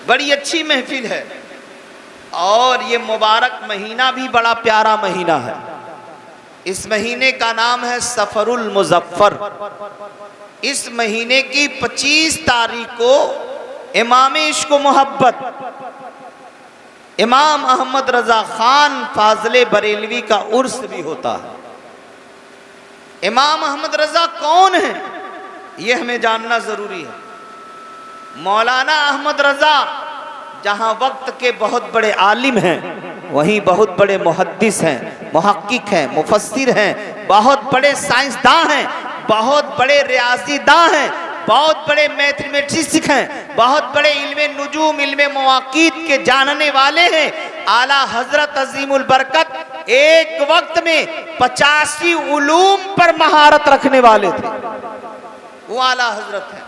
बड़ी अच्छी महफिल है और ये मुबारक महीना भी बड़ा प्यारा महीना है। इस महीने का नाम है सफरुल मुजफ्फर। इस महीने की 25 तारीख को इमाम इश्क व मोहब्बत इमाम अहमद रजा खान फाजले बरेलवी का उर्स भी होता है। इमाम अहमद रजा कौन है यह हमें जानना जरूरी है। मौलाना अहमद रजा जहां वक्त के बहुत बड़े आलिम हैं, वहीं बहुत बड़े मुहद्दिस हैं, मुहक्किक हैं, मुफस्सिर हैं, बहुत बड़े साइंसदान हैं, बहुत बड़े रियाजीदान हैं, बहुत बड़े मैथमेटिक्स हैं, बहुत बड़े इल्मे नुजूम, इल्मे मवाक़ीत के जानने वाले हैं। आला हजरत अजीमुल बरकत एक वक्त में 85 उलूम पर महारत रखने वाले थे, वो आला हजरत हैं।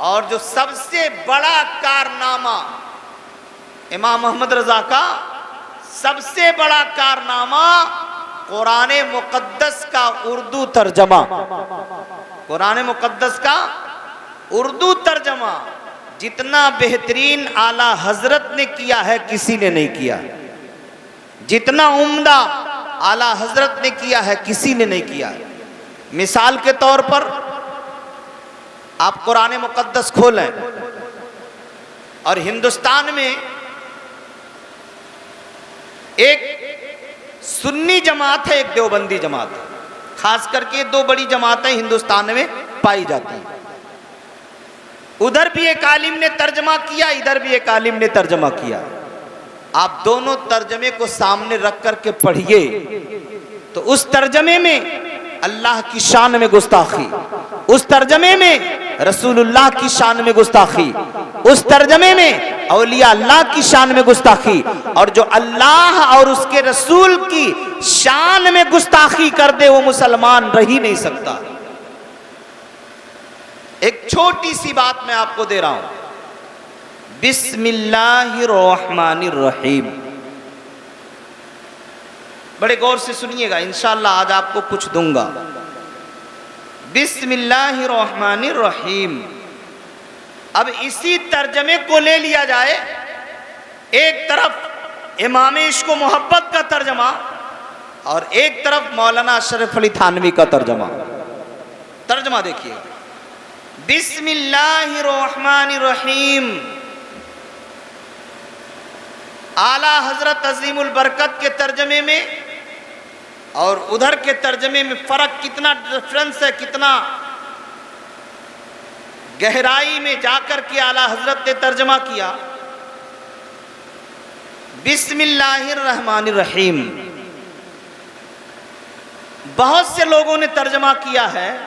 और जो सबसे बड़ा कारनामा इमाम अहमद रजा का, सबसे बड़ा कारनामा कुरान मुक़द्दस का उर्दू तर्जमा। कुरान मुक़द्दस का उर्दू तर्जमा जितना बेहतरीन आला हजरत ने किया है किसी ने नहीं किया। जितना उम्दा आला हजरत ने किया है किसी ने नहीं किया। मिसाल के तौर पर आप कुरान मुक़द्दस खोलें और हिंदुस्तान में एक सुन्नी जमात है, एक देवबंदी जमात है। खास करके दो बड़ी जमातें हिंदुस्तान में पाई जाती हैं। उधर भी एक आलिम ने तर्जमा किया, इधर भी एक आलिम ने तर्जमा किया। आप दोनों तर्जमे को सामने रख करके पढ़िए तो उस तर्जमे में अल्लाह की शान में गुस्ताखी, उस तर्जमे में रसूलुल्लाह की शान में गुस्ताखी, उस तर्जमे में औलिया अल्लाह की शान में गुस्ताखी। और जो अल्लाह और उसके रसूल की शान में गुस्ताखी कर दे वो मुसलमान रह ही नहीं सकता। एक छोटी सी बात मैं आपको दे रहा हूं, बिस्मिल्लाहिर्रहमानिर्रहीम। बड़े गौर से सुनिएगा, इंशाअल्लाह आज आपको कुछ दूंगा। बिस्मिल्लाहिर्रहमानिर्रहीम। अब इसी तर्जमे को ले लिया जाए, एक तरफ इमाम इश्क व मोहब्बत का तर्जमा और एक तरफ मौलाना अशरफ अली थानवी का तर्जमा। तर्जमा देखिए, बिस्मिल्लाहिर्रहमानिर्रहीम। आला हजरत अजीमुल बरकत के तर्जमे में और उधर के तर्जमे में फर्क कितना डिफरेंस है, कितना गहराई में जाकर के आला हजरत ने तर्जमा किया। बिस्मिल्लाहिर्रहमानिर्रहीम बहुत से लोगों ने तर्जमा किया है,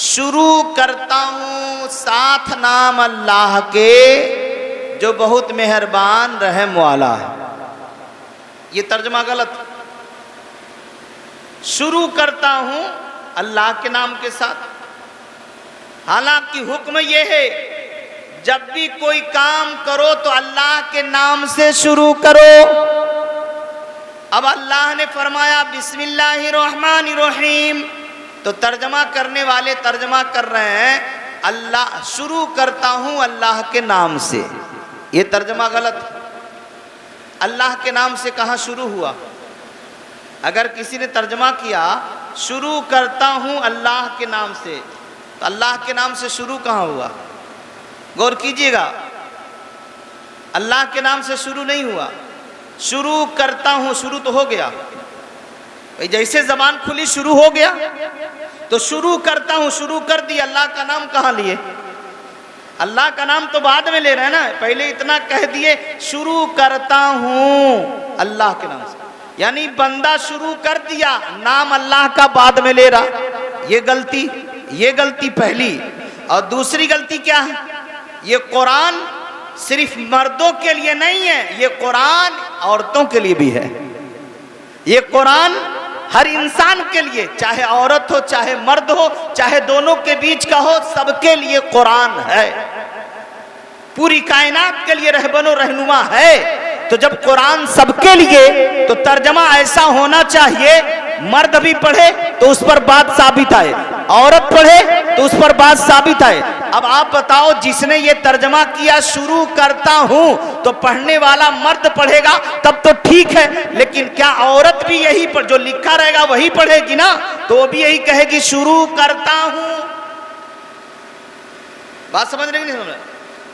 शुरू करता हूं साथ नाम अल्लाह के जो बहुत मेहरबान रहम वाला है। ये तर्जमा गलत। शुरू करता हूं अल्लाह के नाम के साथ। हालांकि हुक्म यह है जब भी कोई काम करो तो अल्लाह के नाम से शुरू करो। अब अल्लाह ने फरमाया बिस्मिल्लाहिर्रहमानिर्रहीम, तो तर्जमा करने वाले तर्जमा कर रहे हैं अल्लाह, शुरू करता हूं अल्लाह के नाम से। ये तर्जमा गलत। अल्लाह के नाम से कहाँ शुरू हुआ? अगर किसी ने तर्जमा किया शुरू करता हूं अल्लाह के नाम से, तो अल्लाह के नाम से शुरू कहाँ हुआ? गौर कीजिएगा, अल्लाह के नाम से शुरू नहीं हुआ। शुरू करता हूं, शुरू तो हो गया भाई, जैसे जबान खुली शुरू हो गया, तो शुरू करता हूं, शुरू कर दिया। अल्लाह का नाम कहाँ लिए? अल्लाह का नाम तो बाद में ले रहे हैं ना, पहले इतना कह दिए शुरू करता हूं अल्लाह के नाम से, यानी बंदा शुरू कर दिया, नाम अल्लाह का बाद में ले रहा। ये गलती पहली। और दूसरी गलती क्या है? ये कुरान सिर्फ मर्दों के लिए नहीं है, ये कुरान औरतों के लिए भी है। ये कुरान हर इंसान के लिए, चाहे औरत हो चाहे मर्द हो, चाहे दोनों के बीच का हो, सबके लिए कुरान है। पूरी कायनात के लिए रहबनो रहनुमा है। तो जब कुरान सबके लिए, तो तर्जमा ऐसा होना चाहिए मर्द भी पढ़े तो उस पर बात साबित आए, औरत पढ़े तो उस पर बात साबित आए। अब आप बताओ, जिसने ये तर्जमा किया शुरू करता हूं, तो पढ़ने वाला मर्द पढ़ेगा तब तो ठीक है, लेकिन क्या औरत भी यही पर जो लिखा रहेगा वही पढ़ेगी ना? तो वो भी यही कहेगी शुरू करता हूं। बात समझ रहे नहीं समझ रहे?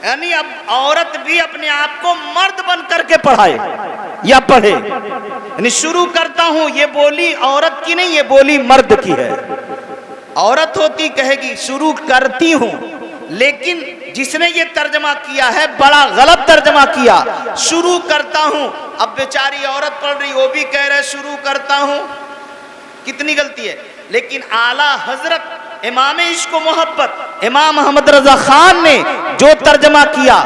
यानी अब औरत भी अपने आप को मर्द बन करके पढ़ाए या पढ़े। यानी शुरू करता हूं, ये बोली औरत की नहीं, ये बोली मर्द की है। औरत होती कहेगी शुरू करती हूं, लेकिन जिसने ये तर्जमा किया है बड़ा गलत तर्जमा किया, शुरू करता हूं। अब बेचारी औरत पढ़ रही, वो भी कह रहे शुरू करता हूं, कितनी गलती है। लेकिन आला हजरत इमाम इश्क व मोहब्बत इमाम अहमद रजा खान ने जो तर्जमा किया,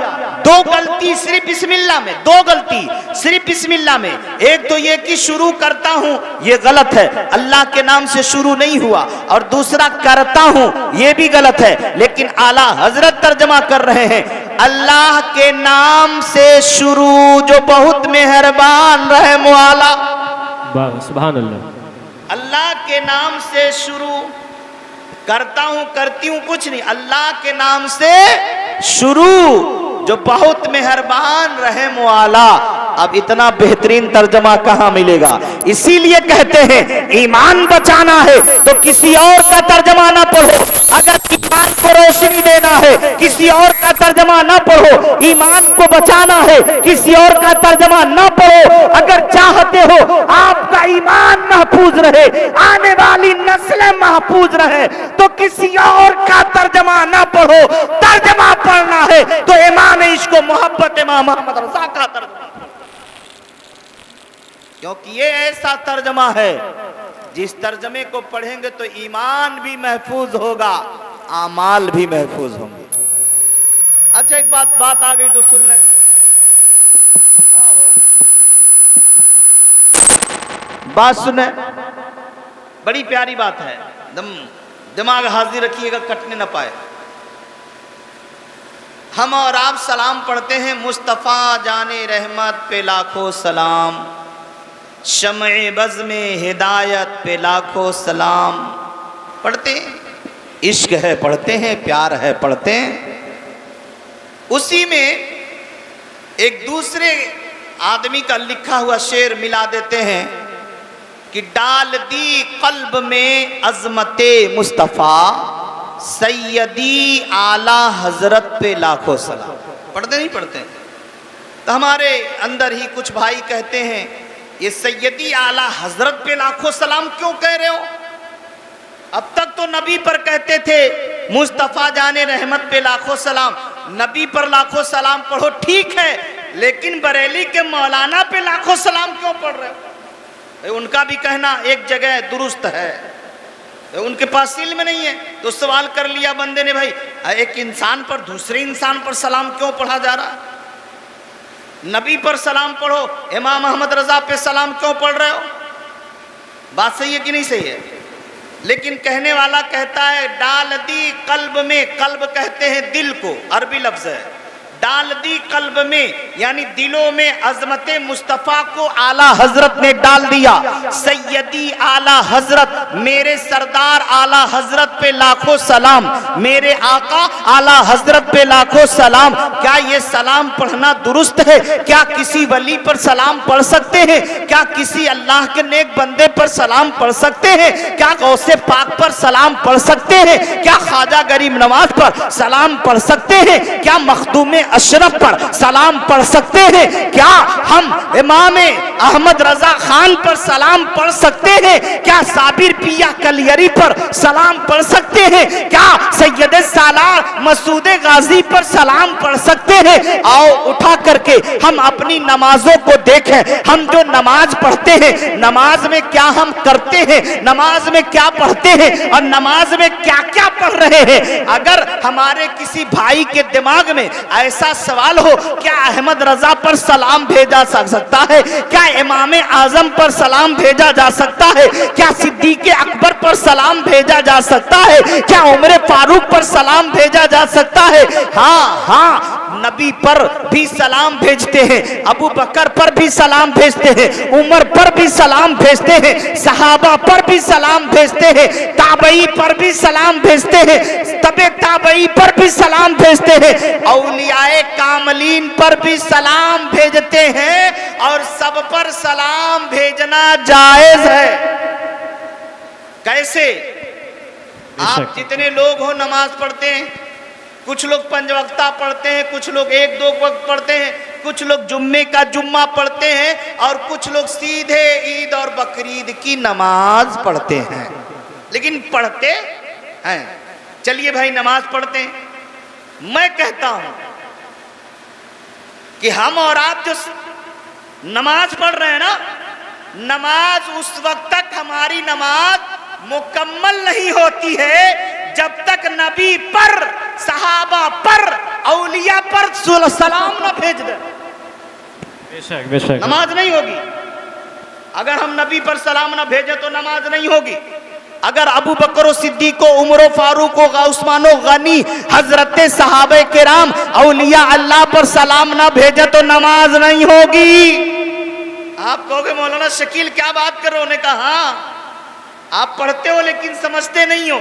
दो गलती सिर्फ बिस्मिल्लाह में, दो गलती सिर्फ बिस्मिल्लाह में। एक तो ये कि शुरू करता हूं, ये गलत है, अल्लाह के नाम से शुरू नहीं हुआ। और दूसरा करता हूं, ये भी गलत है। लेकिन आला हजरत तर्जमा कर रहे हैं अल्लाह के नाम से शुरू, जो बहुत मेहरबान रहम वाला। सुभान अल्लाह। अल्लाह के नाम से शुरू करता हूं, करती हूं कुछ नहीं, अल्लाह के नाम से शुरू, जो बहुत मेहरबान रहम वाला। अब इतना बेहतरीन तर्जमा कहां मिलेगा? इसीलिए कहते हैं ईमान बचाना है तो किसी और का तर्जमा ना पढ़ो। अगर ईमान को रोशनी देना है किसी और का तर्जमा ना पढ़ो। ईमान को बचाना है किसी और का तर्जमा ना पढ़ो। अगर चाहते हो आपका ईमान महफूज रहे, आने वाली नस्लें महफूज रहे, तो किसी और का तर्जमा ना पढ़ो। तर्जमा पढ़ना है तो इमाम इश्क व मोहब्बत इमाम अहमद रजा का तर्जमा, क्योंकि ये ऐसा तर्जमा है जिस तर्जमे को पढ़ेंगे तो ईमान भी महफूज होगा, आमाल भी महफूज होंगे। अच्छा, एक बात आ गई तो सुन लें। बात सुने, बड़ी प्यारी बात है, दिमाग हाजिर रखिएगा, कटने ना पाए। हम और आप सलाम पढ़ते हैं, मुस्तफ़ा जाने रहमत पे लाखों सलाम, शम्ए बज़ में हिदायत पे लाखों सलाम। पढ़ते हैं, इश्क है पढ़ते हैं, प्यार है पढ़ते हैं। उसी में एक दूसरे आदमी का लिखा हुआ शेर मिला देते हैं कि डाल दी कल्ब में अज़मते मुस्तफ़ा, सैयदी आला हजरत पे लाखों सलाम। पढ़ते नहीं पढ़ते? तो हमारे अंदर ही कुछ भाई कहते हैं ये सैयदी आला हजरत पे लाखों सलाम क्यों कह रहे हो? अब तक तो नबी पर कहते थे मुस्तफ़ा जाने रहमत पे लाखों सलाम, नबी पर लाखों सलाम पढ़ो, ठीक है, लेकिन बरेली के मौलाना पे लाखों सलाम क्यों पढ़ रहे हो? उनका भी कहना एक जगह दुरुस्त है, उनके पास इल्म नहीं है। तो सवाल कर लिया बंदे ने, भाई एक इंसान पर दूसरे इंसान पर सलाम क्यों पढ़ा जा रहा? नबी पर सलाम पढ़ो, इमाम अहमद रजा पे सलाम क्यों पढ़ रहे हो? बात सही है कि नहीं सही है? लेकिन कहने वाला कहता है डाल दी कल्ब में, कल्ब कहते हैं दिल को, अरबी लफ्ज है। डाल दी कल्ब में यानी दिलों में अजमते मुस्तफ़ा को आला हजरत ने डाल दिया। सैयदी आला हजरत, मेरे सरदार आला हजरत पे लाखों सलाम, मेरे आका आला हजरत पे लाखों सलाम। क्या ये सलाम पढ़ना दुरुस्त है? क्या किसी वली पर सलाम पढ़ सकते हैं? क्या किसी अल्लाह के नेक बंदे पर सलाम पढ़ सकते हैं? क्या गौसे पाक पर सलाम पढ़ सकते हैं? क्या ख्वाजा गरीब नवाज पर सलाम पढ़ सकते हैं? क्या मखदूम अशरफ पर सलाम पढ़ सकते हैं? क्या हम इमाम अहमद रजा खान पर सलाम पढ़ सकते हैं? क्या साबिर पिया कलियरी पर सलाम पढ़ सकते हैं? क्या सैयद सालार मसूद गाजी पर सलाम पढ़ सकते हैं? आओ उठा करके हम अपनी नमाजों को देखें। हम जो नमाज पढ़ते हैं, नमाज में क्या हम करते हैं, नमाज में क्या पढ़ते हैं और नमाज में क्या क्या पढ़ रहे हैं। अगर हमारे किसी भाई के दिमाग में ऐसा सवाल हो, क्या अहमद रजा पर सलाम भेजा जा सकता है? क्या इमाम आजम पर सलाम भेजा जा सकता है? क्या सिद्दीक अकबर पर सलाम भेजा जा सकता है? क्या उमर फारूक पर सलाम भेजा जा सकता है? हाँ हाँ, नबी पर भी सलाम भेजते हैं, अबू बकर पर भी सलाम भेजते हैं, उमर पर भी सलाम भेजते हैं, सहाबा पर भी सलाम भेजते हैं, ताबई पर भी सलाम भेजते हैं, तबे ताबई पर भी सलाम भेजते हैं, औलियाए कामलीन पर भी सलाम भेजते हैं, और सब पर सलाम भेजना जायज है। कैसे? आप जितने लोग हो नमाज पढ़ते हैं, कुछ लोग पंज वक्ता पढ़ते हैं, कुछ लोग एक दो वक्त पढ़ते हैं, कुछ लोग जुम्मे का जुम्मा पढ़ते हैं, और कुछ लोग सीधे ईद और बकरीद की नमाज पढ़ते हैं, लेकिन पढ़ते हैं। चलिए भाई नमाज पढ़ते हैं। मैं कहता हूं कि हम और आप जो नमाज पढ़ रहे हैं ना, नमाज उस वक्त तक हमारी नमाज मुकम्मल नहीं होती है जब तक नबी पर, सहाबा पर, औलिया पर सलाम न भेज दे। बेशक बेशक नमाज नहीं होगी। अगर हम नबी पर सलाम न भेजे तो नमाज नहीं होगी। अगर अबू बकर सिद्दीक, उमर फारूक, उस्मान गनी, हजरत सहाबे किराम, औलिया अल्लाह पर सलाम न भेजे तो नमाज नहीं होगी। आप कहोगे मौलाना शकील क्या बात कर रहे हो? ने कहा आप पढ़ते हो लेकिन समझते नहीं हो,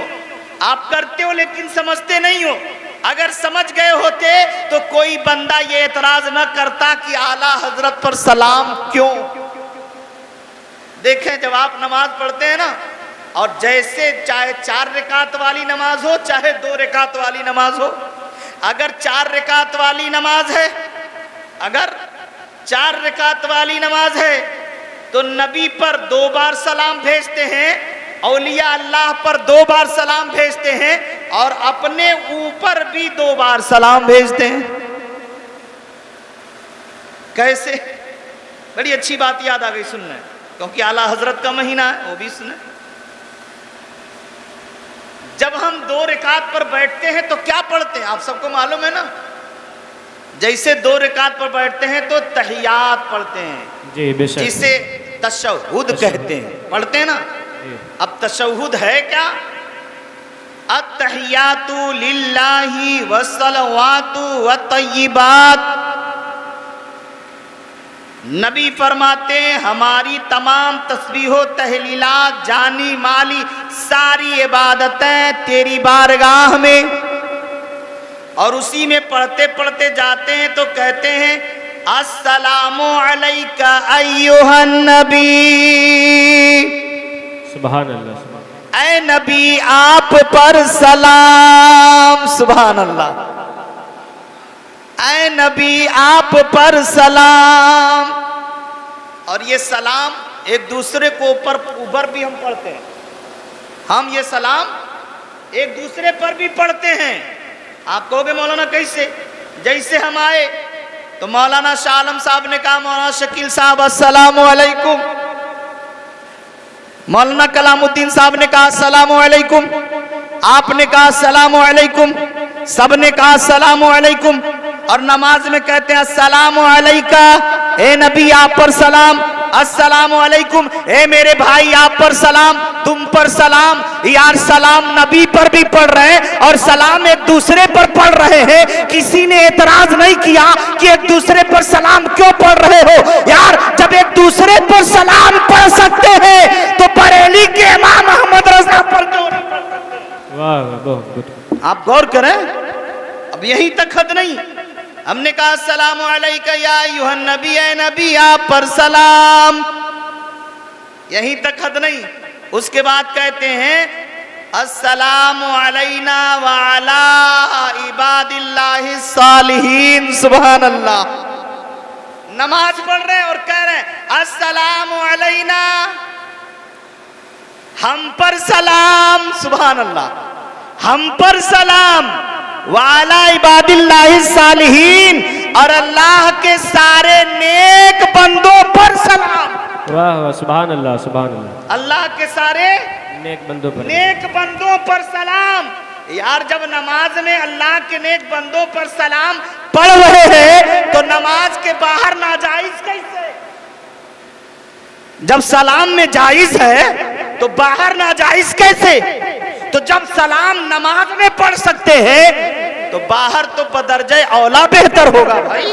आप करते हो लेकिन समझते नहीं हो। अगर समझ गए होते तो कोई बंदा ये एतराज न करता कि आला हजरत पर सलाम क्यों। देखें, जब आप नमाज पढ़ते हैं ना, और जैसे चाहे 4 रकात वाली नमाज हो चाहे 2 रकात वाली नमाज हो, अगर 4 रकात वाली नमाज है, अगर 4 रकात वाली नमाज है तो नबी पर 2 बार सलाम भेजते हैं, औलिया अल्लाह पर 2 बार सलाम भेजते हैं, और अपने ऊपर भी 2 बार सलाम भेजते हैं। कैसे? बड़ी अच्छी बात याद आ गई सुनने, क्योंकि आला हजरत का महीना है, वो भी सुने। जब हम 2 रकात पर बैठते हैं तो क्या पढ़ते हैं? आप सबको मालूम है ना। जैसे 2 रकात पर बैठते हैं तो तहियात पढ़ते हैं जी, बेशक, जिसे तशहुद कहते हैं, पढ़ते हैं ना। अब तशहुद है क्या? अत्तहियातु लिल्लाहि वस्सलवातु वत्तय्यिबात। नबी फरमाते हैं हमारी तमाम तस्बीहो तहलीलात, जानी माली सारी इबादतें तेरी बारगाह में। और उसी में पढ़ते पढ़ते जाते हैं तो कहते हैं अस्सलामु अलैका अय्युहन नबी। सुभान अल्लाह। ऐ नबी आप पर सलाम। सुभान अल्लाह। ऐ नबी आप पर सलाम। और ये सलाम एक दूसरे को ऊपर भी हम पढ़ते हैं। हम ये सलाम एक दूसरे पर भी पढ़ते हैं। आप कहोगे मौलाना कैसे? जैसे हम आए तो मौलाना शाह आलम साहब ने कहा मौलाना शकील साहब अस्सलामु अलैकुम, मौलाना कलामुद्दीन साहब ने कहा अस्सलामु अलैकुम, आपने कहा अस्सलामु अलैकुम, सबने कहा अस्सलामु अलैकुम। और नमाज में कहते हैं अस्सलामु अलैका, ए नबी आप पर सलाम, अस्सलामु अलैकुम, ए मेरे भाई आप पर सलाम, तुम पर सलाम। यार सलाम नबी पर भी पढ़ रहे हैं और सलाम एक दूसरे पर पढ़ रहे हैं। किसी ने एतराज नहीं किया कि एक दूसरे पर सलाम क्यों पढ़ रहे हो। यार जब एक दूसरे पर सलाम पढ़ सकते हैं तो बरेली के इमाम अहमद रजा पर क्यों नहीं पढ़ सकते? वाह बहुत। आप गौर करें, अब यहीं तक हद नहीं। हमने कहा अस्सलामु अलैका या अय्युहन नबी, ए नबी आप पर सलाम, यहीं तक हद नहीं। उसके बाद कहते हैं अस्सलामु अलैना व अला इबादिल्लाहिस सालिहीन। सुभान अल्लाह। नमाज पढ़ रहे हैं और कह रहे हैं अस्सलामु अलैना, हम पर सलाम। सुभान अल्लाह। हम पर सलाम वाला इबादिल्लाहिस सालिहीन, और अल्लाह के सारे नेक बंदों पर सलाम। वाह वाह, सुभान अल्लाह सुभान अल्लाह। अल्लाह के सारे नेक बंदों पर सलाम। यार जब नमाज में अल्लाह के नेक बंदों पर सलाम पढ़ रहे हैं तो नमाज के बाहर नाजायज कैसे? जब सलाम में जायज है तो बाहर नाजायज कैसे? तो जब सलाम नमाज में पढ़ सकते हैं तो बाहर तो बदरजे औला बेहतर होगा भाई।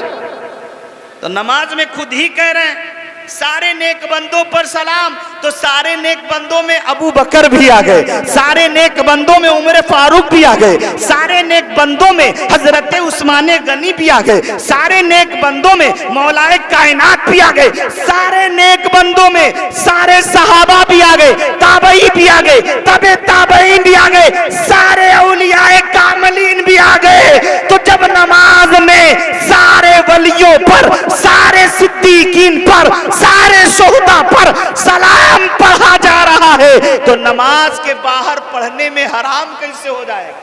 तो नमाज में खुद ही कह रहे हैं सारे नेक बंदों पर सलाम, तो सारे नेक बंदों में अबू बकर भी आ गए, सारे नेक बंदों में उमर फारूक भी आ गए, सारे नेक बंदों में हजरत उस्मान गनी भी आ गए, सारे नेक बंदों में मौलाए कायनात भी आ गए, सारे नेक बंदों में सारे सहाबा भी आ गए, ताबई भी आ गए, तबे ताबईन भी आ गए, सारे औलियाए कामलीन भी आ गए। तो जब नमाज में सारे वलियों पर, सारे सिद्दीकीन पर, सारे शोहदा पर सलाम पढ़ा जा रहा है, तो नमाज के बाहर पढ़ने में हराम कैसे हो जाएगा?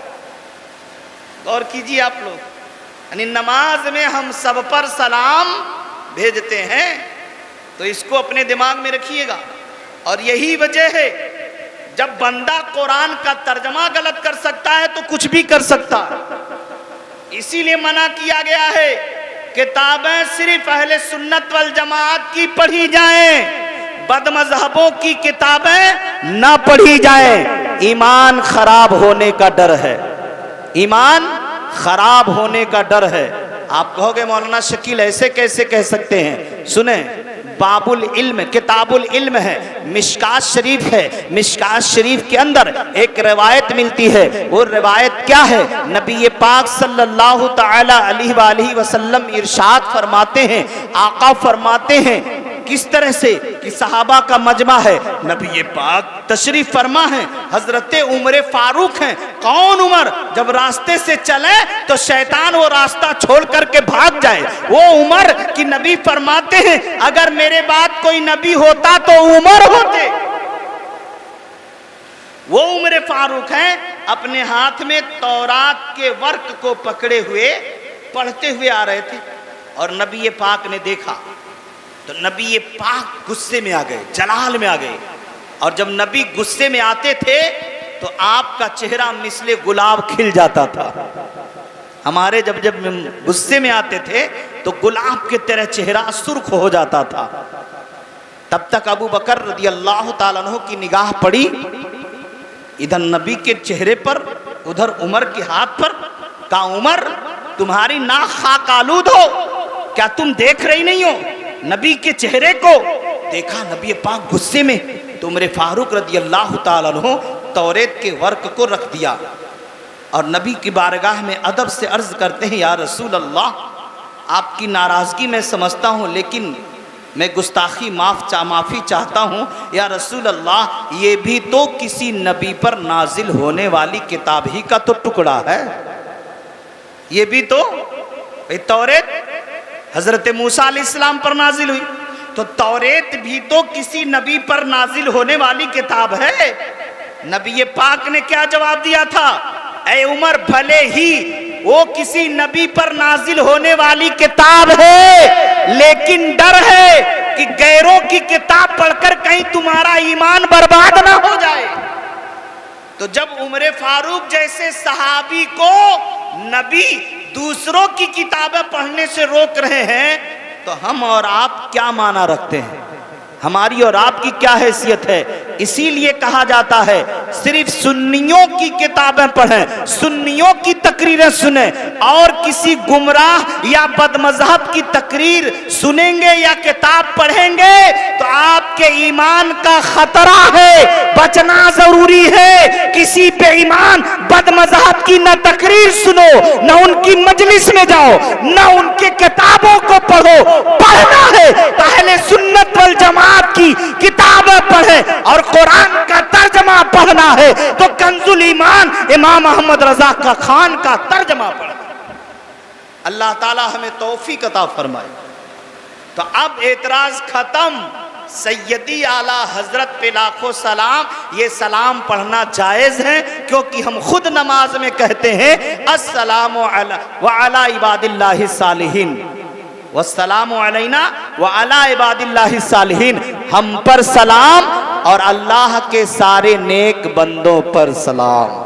गौर कीजिए आप लोग, यानी नमाज में हम सब पर सलाम भेजते हैं, तो इसको अपने दिमाग में रखिएगा। और यही वजह है जब बंदा कुरान का तर्जमा गलत कर सकता है तो कुछ भी कर सकता है। इसीलिए मना किया गया है किताबें सिर्फ अहले सुन्नत वल जमात की पढ़ी जाएं, बदमज़हबों की किताबें ना पढ़ी जाएं। ईमान खराब होने का डर है, ईमान खराब होने का डर है। आप कहोगे मौलाना शकील ऐसे कैसे कह सकते हैं? सुने, बाबुल इल्म किताबुल इल्म है, मिशकात शरीफ है, मिशकात शरीफ के अंदर एक रिवायत मिलती है। वो रिवायत क्या है? नबी पाक सल्लल्लाहु तआला अलैहि वसल्लम इरशाद फरमाते हैं, आका फरमाते हैं किस तरह से कि सहाबा का मजमा है, नबी पाक तशरीफ फरमा है, हजरत उमर फारूक हैं। कौन उमर? जब रास्ते से चले तो शैतान वो रास्ता छोड़ करके भाग जाए, वो उमर की नबी फरमाते हैं अगर मेरे बाद कोई नबी होता तो उमर होते। वो उमर फारूक हैं, अपने हाथ में तौरात के वर्क को पकड़े हुए पढ़ते हुए आ रहे थे, और नबी पाक ने देखा तो नबी पाक गुस्से में आ गए, जलाल में आ गए। और जब नबी गुस्से में आते थे तो आपका चेहरा मिसले गुलाब खिल जाता था। हमारे जब जब गुस्से में आते थे तो गुलाब की तरह चेहरा सुर्ख हो जाता था। तब तक अबू बकर रदियल्लाहु ताला अन्हु की निगाह पड़ी इधर नबी के चेहरे पर, उधर उमर के हाथ पर। कहा उमर तुम्हारी नाक खाक आलूद हो, क्या तुम देख रही नहीं हो नबी के चेहरे को? देखा नबी पाक गुस्से में, तो उमर फारूक रदियल्लाहु ताला अन्हु तौरेत के वर्क को रख दिया और नबी की बारगाह में अदब से अर्ज करते हैं, या रसूल अल्लाह आपकी नाराज़गी मैं समझता हूँ, लेकिन मैं गुस्ताखी माफ़ी चाहता हूँ। या रसूल अल्लाह ये भी तो किसी नबी पर नाजिल होने वाली किताब ही का तो टुकड़ा है, ये भी तो तौरेत हजरत मूसा अलैहिस्सलाम पर नाजिल हुई, तो तौरेत भी तो किसी नबी पर नाजिल होने वाली किताब है। नबी पाक ने क्या जवाब दिया था? ऐ उमर भले ही वो किसी नबी पर नाजिल होने वाली किताब है, लेकिन डर है कि गैरों की किताब पढ़कर कहीं तुम्हारा ईमान बर्बाद ना हो जाए। तो जब उमर फारूक जैसे सहाबी को नबी दूसरों की किताबें पढ़ने से रोक रहे हैं, तो हम और आप क्या माना रखते हैं? हमारी और आपकी क्या हैसियत है? इसीलिए कहा जाता है सिर्फ सुन्नियों की किताबें पढ़ें, सुन्नियों की तकरीरें सुने, और किसी गुमराह या बदमज़हब की तकरीर सुनेंगे या किताब पढ़ेंगे तो आपके ईमान का खतरा है, बचना जरूरी है। किसी बेईमान बदमज़हब की न तकरीर सुनो, न उनकी मजलिस में जाओ, न उनके किताबों को पढ़ो। पढ़ना है तो अहले सुन्नत वल जमात की किताबें पढ़े, और कुरान का तर्जमा पढ़ना है तो कंजुल ईमान इमाम अहमद रजा का खान का तर्जमा पढ़ना। अल्लाह ताला हमें तौफीक अता फरमाए। तो अब एतराज खत्म, सैयदी आला हजरत पे लाखों सलाम। ये सलाम पढ़ना जायज़ है, क्योंकि हम खुद नमाज में कहते हैं अस्सलामु अला व अला इबादिल्लाहि सालिहीन, वस्सलामु अलैना व अला इबादिल्लाहि सालिहीन। हम पर सलाम और अल्लाह के सारे नेक बंदों पर सलाम।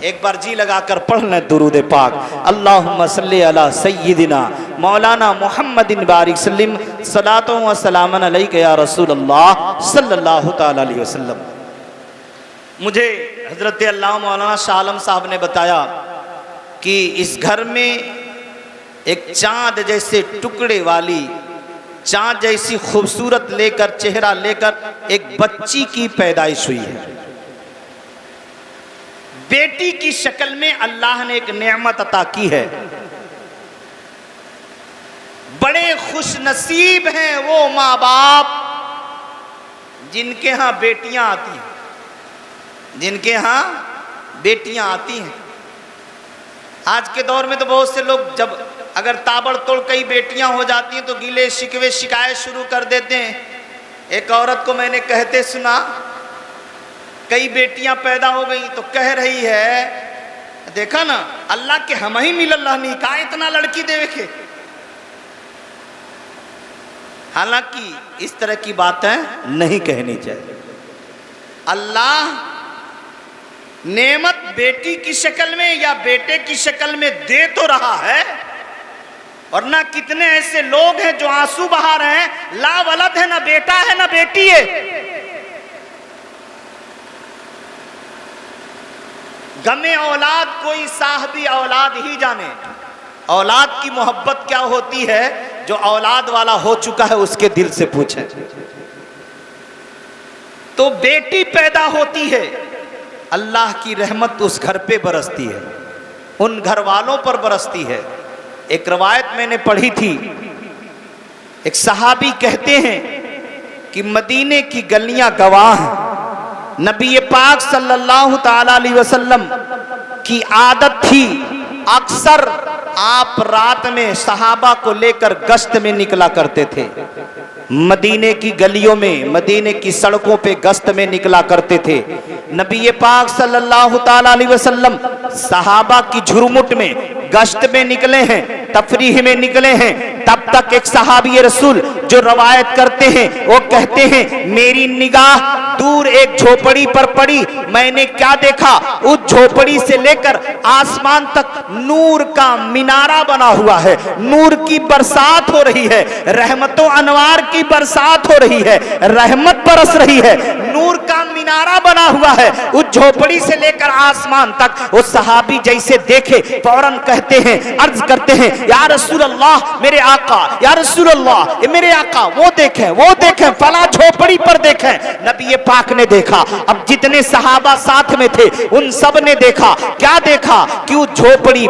एक बार जी लगाकर पढ़ लें दुरूद पाक, अल्लाहुम्मा सल्ली अला सय्यिदिना मौलाना मुहम्मदिन बारिक सल्लिम सलातो व सलामन अलैका या रसूल अल्लाह सल्लल्लाहु तआला अलैहि वसल्लम। मुझे हजरत अल्लाह मौलाना शाह आलम साहब ने बताया कि इस घर में एक चांद जैसे टुकड़े वाली, चांद जैसी खूबसूरत लेकर, चेहरा लेकर एक बच्ची की पैदाइश हुई है। बेटी की शक्ल में अल्लाह ने एक नेमत अता की है। बड़े खुश नसीब हैं वो माँ बाप जिनके यहाँ बेटियां आती हैं, जिनके यहाँ बेटियां आती हैं। आज के दौर में तो बहुत से लोग जब अगर ताबड़तोड़ कई बेटियां हो जाती हैं तो गिले शिकवे शिकायत शुरू कर देते हैं। एक औरत को मैंने कहते सुना, कई बेटियां पैदा हो गई तो कह रही है, देखा ना अल्लाह के हम ही मिलल्लाह नहीं कहा इतना लड़की देवे के। हालांकि इस तरह की बातें नहीं कहनी चाहिए। अल्लाह नेमत बेटी की शक्ल में या बेटे की शक्ल में दे तो रहा है, और ना कितने ऐसे लोग हैं जो आंसू बहा रहे हैं, ला वलद है, ना बेटा है ना बेटी है। गमे औलाद कोई साहबी औलाद ही जाने। औलाद की मोहब्बत क्या होती है, जो औलाद वाला हो चुका है उसके दिल से पूछें। तो बेटी पैदा होती है, अल्लाह की रहमत उस घर पे बरसती है, उन घर वालों पर बरसती है। एक रवायत मैंने पढ़ी थी, एक सहाबी कहते हैं कि मदीने की गलियां गवाह हैं, नबी पाक सल्लल्लाहु ताला अलैहि वसल्लम की आदत थी अक्सर आप रात में सहाबा को लेकर गश्त में निकला करते थे। मदीने की गलियों में, मदीने की सड़कों पे गश्त में निकला करते थे। नबी पाक सल्लल्लाहु ताला अलैहि वसल्लम सहाबा की झुरमुट में गश्त में निकले हैं, तफरीह में निकले हैं। तब तक एक सहाबी रसूल जो रवायत करते हैं वो कहते हैं, मेरी निगाह दूर एक झोपड़ी पर पड़ी, मैंने क्या देखा, उस झोपड़ी से लेकर आसमान तक नूर का मीनारा बना हुआ है, नूर की बरसात हो रही है, रहमतों अनवार की बरसात हो रही है, रहमत बरस रही है, नूर का मीनारा बना हुआ है उस झोपड़ी से लेकर आसमान तक। वो सहाबी जैसे देखे फौरन कहते हैं, अर्ज करते हैं, या रसूल अल्लाह मेरे आका, या रसूल अल्लाह ये मेरे आका, वो देखें फला झोपड़ी पर देखें। नबी पाक ने देखा। अब जितने सहाबा साथ में थे उन सब ने देखा। क्या देखा कि उस झोपड़ी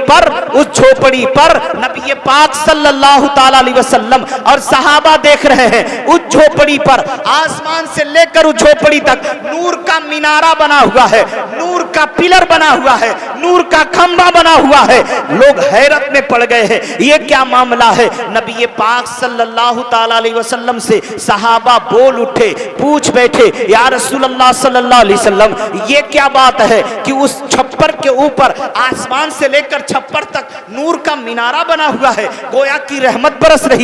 पर नबी पाक सल्लल्लाहु ताला अलैहि वसल्लम और सहाबा देख रहे हैं। उस झोपड़ी पर आसमान से लेकर उस झोपड़ी तक नूर का मीनारा बना हुआ है, नूर का पिलर बना हुआ है, नूर का खंभा बना हुआ है। लोग हैरत में पड़ गए हैं, ये क्या मामला है। नबी पाक सल्लल्लाहु ताला अलैहि वसल्लम से सहाबा बोल उठे, पूछ बैठे, या रसूलल्लाह सल्लल्लाहु अलैहि वसल्लम ये क्या बात है कि उस छप्पर के ऊपर आसमान से लेकर छप्पर तक नूर का मीनारा बना हुआ है, गोया की रहमत बरस रही।